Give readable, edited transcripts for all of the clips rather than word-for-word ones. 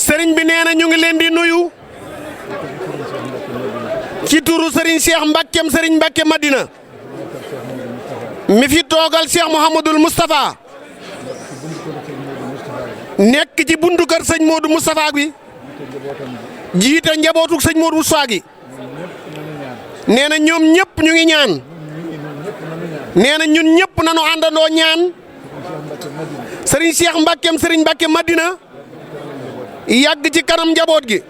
sëriñ bi nee na ñu ngi leen di nuyu ci turu sëriñ Cheikh Mbackeem sëriñ Mbacke Madina mi fi toogal Cheikh Mouhamadul Moustapha nekk ci buntu kër sëñ Modou Moustapha bi jiite njabootuk sëñ Modou Moustapha gi nee na ñoom ñëpp ñu ngi ñaan nee na ñun ñëpp nañu àndandoo ñaan sëriñ Cheikh Mbackeem sëriñ Mbacke Madina yàgg ci kanam njaboot gi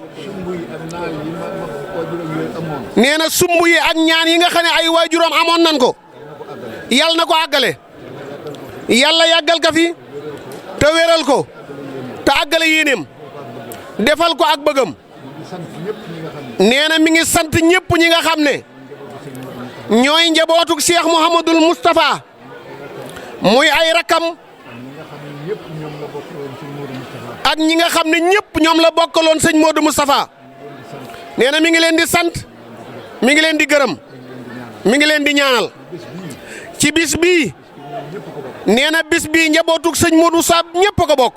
nee na sumb yi ak ñaan yi nga xam ne ay waajuram amoon nan ko yàlla na ko àggale yàlla yàggal ka fi te wéral ko te àggale yéeneem defal ko ak bëggam nee na mi ngi sant ñëpp ñi nga xam ne ñooy njabootuk Cheikh Mouhamadul Moustapha muy ay rakam ak ñi nga xam ne ñëpp ñoom la bokkaloon sëñ Modou Moustapha nee na mi ngi leen di sant mi ngi leen di gërëm mi ngi leen di ñaanal ci bis bii nee na bis bii njabootug sëñ Modou Moustapha ñëpp ko bokk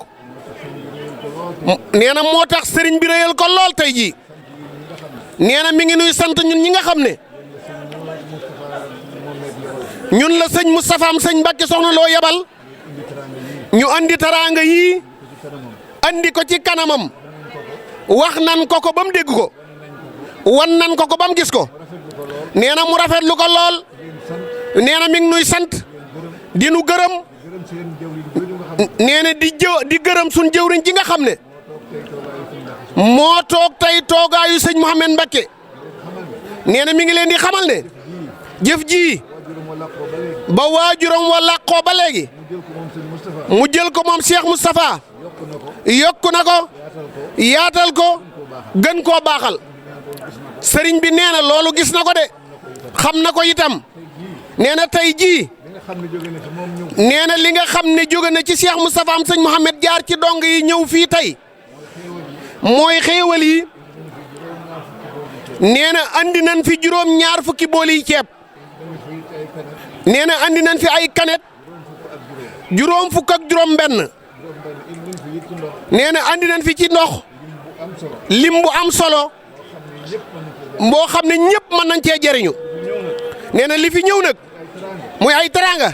nee na moo tax sëriñ bi réyal ko lool tey jii nee na mi ngi nuy sant ñun ñi nga xam ne ñun la sëñ Moustapha am sëñ Mbacke soxna loo yebal ñu andi taraanga yii andi ko ci kanamam wax nan ko ba mu dégg ko wan nan ko ba mu gis ko nee na mu rafetlu ko lool nee na mi ngi nuy sant di nu gërëm nee na di gërëm suñ jëwriñ ji nga xam ne moo toog tey toogaayu sëñ Mouhamed Mbacke nee na mi ngi leen di xamal ne jëf ji ba waajuram wa làqoo ba léegi mu jël ko moom Cheikh Moustapha yokku na ko yaatal ko gën koo baaxal sëriñ bi nee na loolu gis na ko de xam na ko itam nee na tey jii nee na li nga xam ne jóge na ci Cheikh Moustapha am sëñ Mouhamed jaar ci dong yi ñëw fii tey mooy xéewal yi nee na andi nañ fi juróom-ñaar fukki booli yi ceeb nee na andi nañ fi ay kanet juróom fukk ak juróom benn nee na andi nañ fi ci ndox lim bu am solo boo xam ne ñëpp mën nañ cee jëriñu nee na li fi ñëw nag muy ay teraanga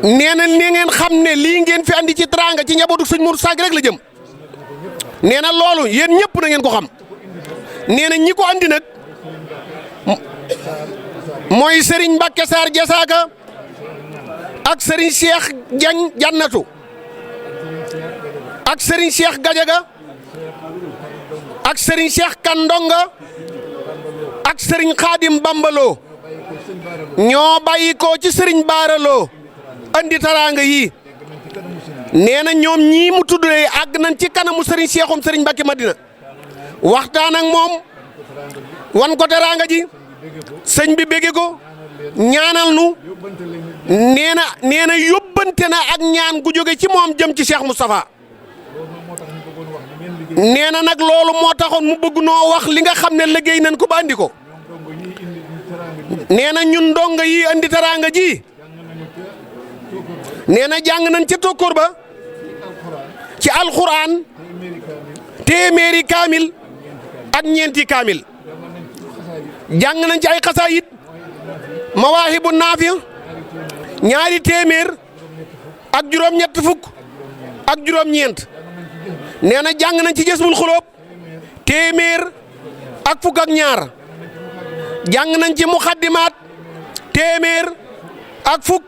nee na ni ngeen xam ne lii ngeen fi andi ci teraanga ci njabootu sëñ Modou Moustapha rek la jëm nee na loolu yéen ñëpp na ngeen ko xam nee na ñi ko andi nag mooy Serigne Mbacke Sarr Jasaaka ak Serigne Cheikh Diagne Jannatu ak Serigne Cheikh Gadiaga ak Serigne Cheikh Kandonga ak Serigne Khadim Bambalo ñoo bàyyi ko ci Serigne Baaraloo andi taraanga yi nee na ñoom ñii mu tuddee àgg nañ ci kanamu Serigne Cheikhoum Serigne Mbacke Madina waxtaan ak moom wan ko taraanga ji sëñ bi bégge ko ñaanal nu nee na yóbbante na ak ñaan gu jóge ci moom jëm ci Cheikh Moustapha nee na nag loolu moo taxoon mu bëgg noo wax li nga xam ne liggéey nañ ko ba andi ko nee na ñun ndongo yi andi taraanga ji nee na jàng nañ ca tokkoor ba ci alxuraan téeméeri kaamil ak ñeenti kaamil jàng nañ ci ay xasaayit mawaahibu naafi ñaari téeméer ak juróom-ñett fukk ak juróom-ñeent nee na jàng nañ ci jësbul xulóob téeméer ak fukk ak ñaar jàng nañ ci muxaddimaat téeméer ak fukk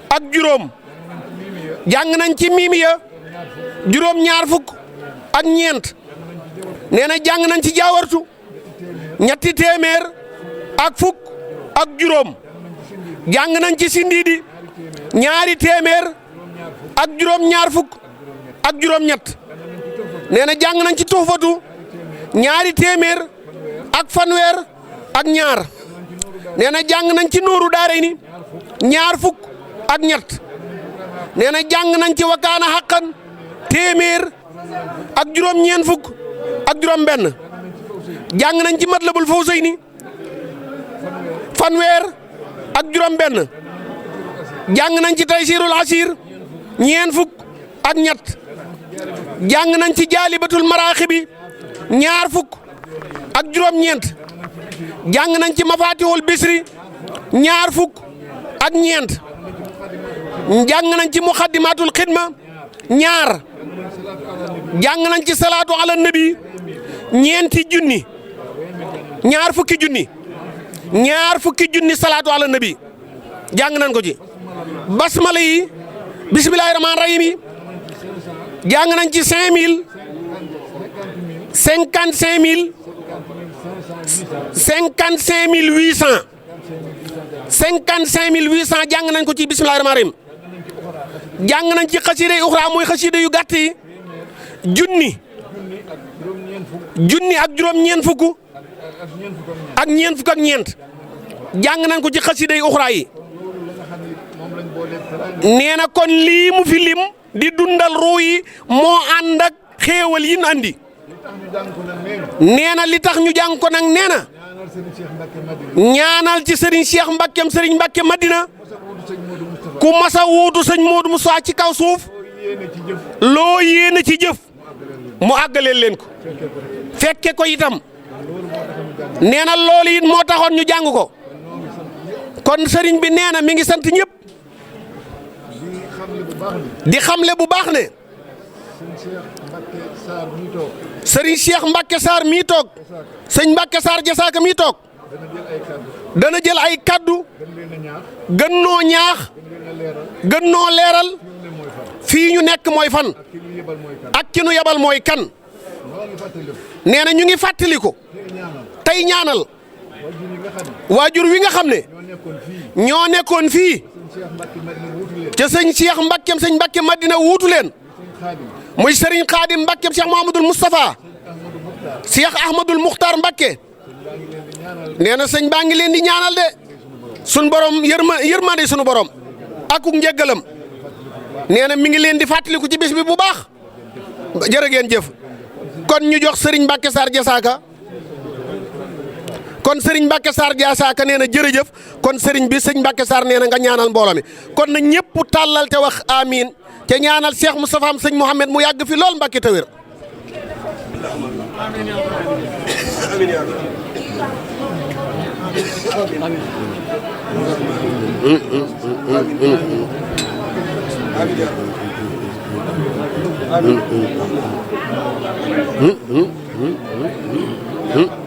ak juróom jàng nañ ci miimiya juróom-ñaar fukk ak ñeent nee na jàng nañ ci jaawartu ñetti téeméer ak fukk ak juróom jàng nañ ci sindiidi ñaari téeméer ak juróom-ñaar fukk ak juróom-ñett nee na jàng nañ ci tuufatu ñaari téeméer ak fanweer ak ñaar nee na jàng nañ ci nooru daarayni ñaar fukk ak ñett nee na jàng nañ ci wakaana xaqan téeméer ak juróom-ñeent fukk ak juróom-benn jàng nañ ci matlabul fawzayni fanweer ak juróom-benn jàng nañ ci taysirul asir ñeent fukk ak ñett jàng nañ ci jaalibatul maraaxibi ñaar fukk ak juróom-ñeent jàng nañ ci mafatihul bisri ñaar fukk ak ñeent jàng nañ ci muqaddimatul xidma ñaar jàng nañ ci salaatu ala nabi ñeenti junni ñaar fukki junni salaatu ala nabi jàng nañ ko ci basmala yi bismillahi rahmaani rahim yi jàng nañ ci 5000 55000 55800 55800 jàng nañ ko ci bismillahi rahmaani rahim jàng nañ ci xasida yu uxra mooy xasida yu gàtt yi junni ak juróom-ñeent fukk ak ñeent fukk ak ñeent jàng nañ ko ci xasida yu uxra yi nee na kon lii mu fi lim di dundal ruu yi moo ànd ak xéewal yi ñu andi nee na li tax ñu jàng ko nag nee na ñaanal ci Serigne Cheikh Mbackeem Serigne Mbacke Madina ku mas a wuutu sëñ Modou Moussa ci kaw suuf loo yéene ci jëf mu àggaleel leen ko fekke ko itam nee na loolu it moo taxoon ñu jàng ko kon Serigne bi nee na mi ngi sant ñëpp di xamle bu baax ne Serigne Cheikh Mbacke Sarr mii toog sëñ Mbacke Sarr Jasaaka mii toog dana jël ay kaddu gën noo ñaax gën noo leeral fii ñu nekk mooy fan ak ki nu yebal mooy kan nee na ñu ngi fàttaliku tey ñaanal waajur wi nga xam ne ñoo nekkoon fii ca sëñ Cheikh Mbackeem sëñ Mbacke Madina wuutu leen muy Serigne Khadim Mbackeem Cheikh Mouhamadoul Moustapha Cheikh Ahmadoul Mukhtar Mbacke nee na sëñ baa ngi leen di ñaanal de sunu borom yërmande sunu borom akuk njëggalam nee na mi ngi leen di fàttaliku ci bis bi bu baax jërë ngeen jëf kon ñu jox Serigne Mbacke Sarr Jasaaka kon Serigne Mbacke Sarr Jasaaka nee na jërëjëf kon Serigne bi sëñ Mbacke Sarr nee na nga ñaanal mbooloo mi kon na ñëpp tàllal te wax amiin te ñaanal Cheikh Moustapha am sëñ Mouhamed mu yàgg fi lool Mbacke te wér. amiin